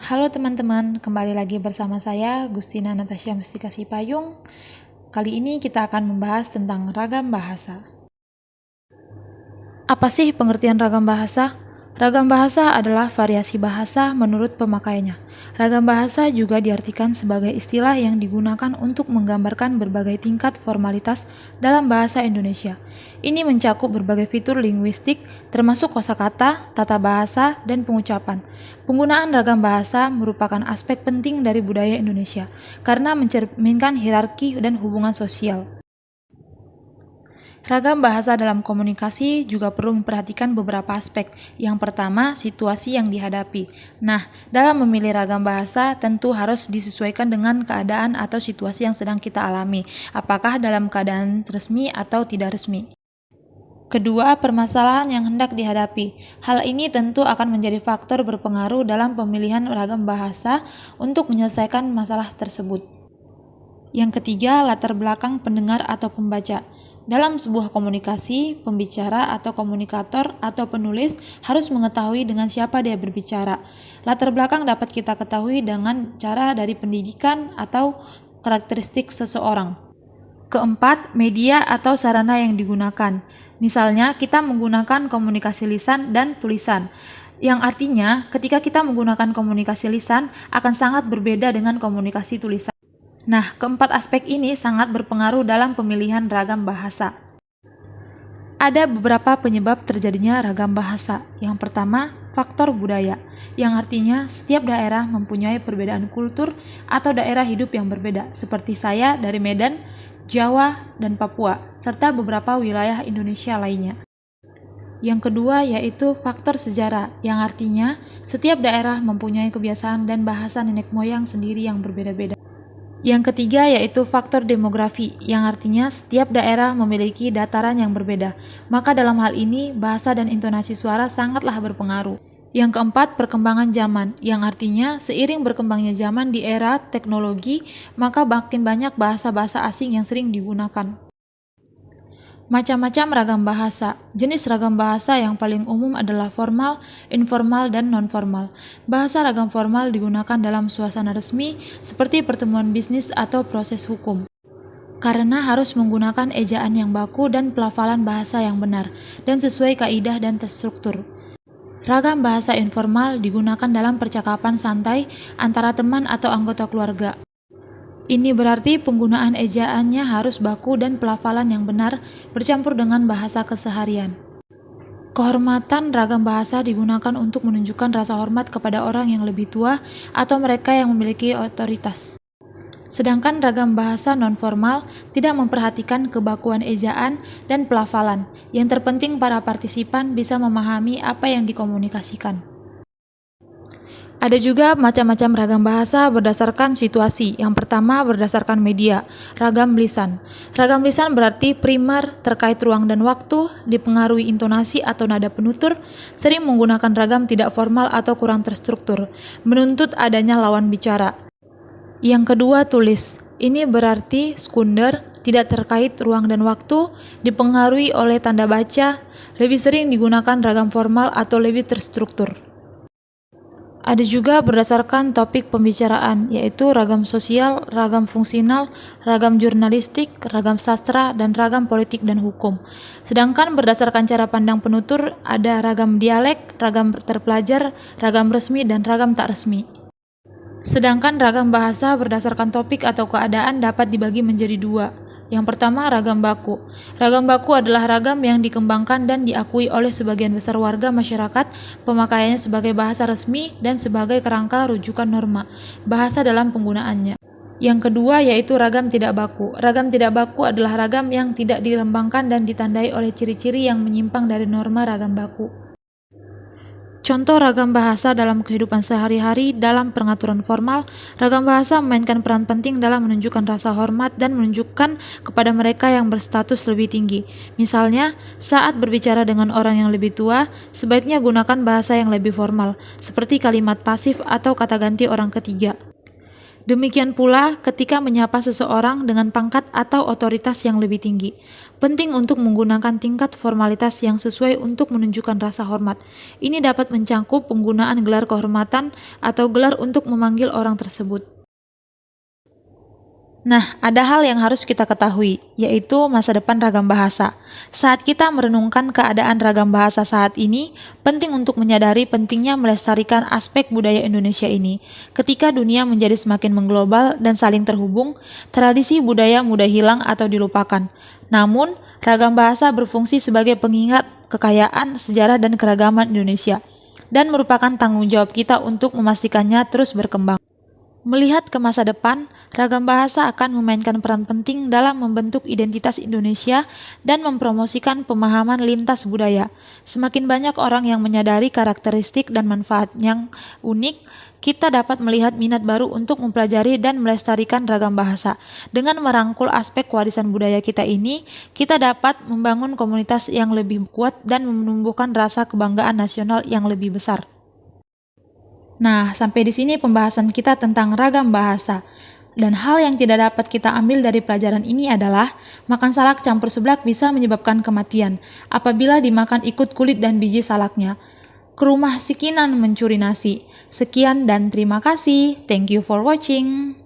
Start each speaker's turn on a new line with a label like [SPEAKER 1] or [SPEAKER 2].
[SPEAKER 1] Halo teman-teman, kembali lagi bersama saya Gustina Natasha Mustika Sipayung. Kali ini kita akan membahas tentang ragam bahasa. Apa sih pengertian ragam bahasa? Ragam bahasa adalah variasi bahasa menurut pemakainya. Ragam bahasa juga diartikan sebagai istilah yang digunakan untuk menggambarkan berbagai tingkat formalitas dalam bahasa Indonesia. Ini mencakup berbagai fitur linguistik, termasuk kosakata, tata bahasa, dan pengucapan. Penggunaan ragam bahasa merupakan aspek penting dari budaya Indonesia, karena mencerminkan hierarki dan hubungan sosial. Ragam bahasa dalam komunikasi juga perlu memperhatikan beberapa aspek. Yang pertama, situasi yang dihadapi. Nah, dalam memilih ragam bahasa tentu harus disesuaikan dengan keadaan atau situasi yang sedang kita alami, apakah dalam keadaan resmi atau tidak resmi. Kedua, permasalahan yang hendak dihadapi. Hal ini tentu akan menjadi faktor berpengaruh dalam pemilihan ragam bahasa untuk menyelesaikan masalah tersebut. Yang ketiga, latar belakang pendengar atau pembaca. Dalam sebuah komunikasi, pembicara atau komunikator atau penulis harus mengetahui dengan siapa dia berbicara. Latar belakang dapat kita ketahui dengan cara dari pendidikan atau karakteristik seseorang. Keempat, media atau sarana yang digunakan. Misalnya, kita menggunakan komunikasi lisan dan tulisan, yang artinya ketika kita menggunakan komunikasi lisan akan sangat berbeda dengan komunikasi tulisan. Nah, keempat aspek ini sangat berpengaruh dalam pemilihan ragam bahasa. Ada beberapa penyebab terjadinya ragam bahasa. Yang pertama, faktor budaya, yang artinya setiap daerah mempunyai perbedaan kultur atau daerah hidup yang berbeda, seperti saya dari Medan, Jawa, dan Papua, serta beberapa wilayah Indonesia lainnya. Yang kedua yaitu faktor sejarah, yang artinya setiap daerah mempunyai kebiasaan dan bahasa nenek moyang sendiri yang berbeda-beda. Yang ketiga yaitu faktor demografi, yang artinya setiap daerah memiliki dataran yang berbeda, maka dalam hal ini bahasa dan intonasi suara sangatlah berpengaruh. Yang keempat, perkembangan zaman, yang artinya seiring berkembangnya zaman di era teknologi, maka makin banyak bahasa-bahasa asing yang sering digunakan. Macam-macam ragam bahasa. Jenis ragam bahasa yang paling umum adalah formal, informal, dan non-formal. Bahasa ragam formal digunakan dalam suasana resmi seperti pertemuan bisnis atau proses hukum, karena harus menggunakan ejaan yang baku dan pelafalan bahasa yang benar dan sesuai kaidah dan terstruktur. Ragam bahasa informal digunakan dalam percakapan santai antara teman atau anggota keluarga. Ini berarti penggunaan ejaannya harus baku dan pelafalan yang benar bercampur dengan bahasa keseharian. Kehormatan ragam bahasa digunakan untuk menunjukkan rasa hormat kepada orang yang lebih tua atau mereka yang memiliki otoritas. Sedangkan ragam bahasa non-formal tidak memperhatikan kebakuan ejaan dan pelafalan. Yang terpenting para partisipan bisa memahami apa yang dikomunikasikan. Ada juga macam-macam ragam bahasa berdasarkan situasi. Yang pertama berdasarkan media, ragam lisan. Ragam lisan berarti primer terkait ruang dan waktu, dipengaruhi intonasi atau nada penutur, sering menggunakan ragam tidak formal atau kurang terstruktur, menuntut adanya lawan bicara. Yang kedua tulis. Ini berarti sekunder, tidak terkait ruang dan waktu, dipengaruhi oleh tanda baca, lebih sering digunakan ragam formal atau lebih terstruktur. Ada juga berdasarkan topik pembicaraan, yaitu ragam sosial, ragam fungsional, ragam jurnalistik, ragam sastra, dan ragam politik dan hukum. Sedangkan berdasarkan cara pandang penutur, ada ragam dialek, ragam terpelajar, ragam resmi, dan ragam tak resmi. Sedangkan ragam bahasa berdasarkan topik atau keadaan dapat dibagi menjadi dua. Yang pertama, ragam baku. Ragam baku adalah ragam yang dikembangkan dan diakui oleh sebagian besar warga masyarakat, pemakaiannya sebagai bahasa resmi dan sebagai kerangka rujukan norma bahasa dalam penggunaannya. Yang kedua yaitu ragam tidak baku. Ragam tidak baku adalah ragam yang tidak dilembangkan dan ditandai oleh ciri-ciri yang menyimpang dari norma ragam baku. Contoh ragam bahasa dalam kehidupan sehari-hari dalam pengaturan formal, ragam bahasa memainkan peran penting dalam menunjukkan rasa hormat dan menunjukkan kepada mereka yang berstatus lebih tinggi. Misalnya, saat berbicara dengan orang yang lebih tua, sebaiknya gunakan bahasa yang lebih formal, seperti kalimat pasif atau kata ganti orang ketiga. Demikian pula ketika menyapa seseorang dengan pangkat atau otoritas yang lebih tinggi. Penting untuk menggunakan tingkat formalitas yang sesuai untuk menunjukkan rasa hormat. Ini dapat mencangkup penggunaan gelar kehormatan atau gelar untuk memanggil orang tersebut. Nah, ada hal yang harus kita ketahui, yaitu masa depan ragam bahasa. Saat kita merenungkan keadaan ragam bahasa saat ini, penting untuk menyadari pentingnya melestarikan aspek budaya Indonesia ini. Ketika dunia menjadi semakin mengglobal dan saling terhubung, tradisi budaya mudah hilang atau dilupakan. Namun, ragam bahasa berfungsi sebagai pengingat kekayaan, sejarah, dan keragaman Indonesia, dan merupakan tanggung jawab kita untuk memastikannya terus berkembang. Melihat ke masa depan, ragam bahasa akan memainkan peran penting dalam membentuk identitas Indonesia dan mempromosikan pemahaman lintas budaya. Semakin banyak orang yang menyadari karakteristik dan manfaat yang unik, kita dapat melihat minat baru untuk mempelajari dan melestarikan ragam bahasa. Dengan merangkul aspek warisan budaya kita ini, kita dapat membangun komunitas yang lebih kuat dan menumbuhkan rasa kebanggaan nasional yang lebih besar. Nah, sampai di sini pembahasan kita tentang ragam bahasa. Dan hal yang tidak dapat kita ambil dari pelajaran ini adalah makan salak campur seblak bisa menyebabkan kematian apabila dimakan ikut kulit dan biji salaknya. Ke rumah si Kinan mencuri nasi. Sekian dan terima kasih. Thank you for watching.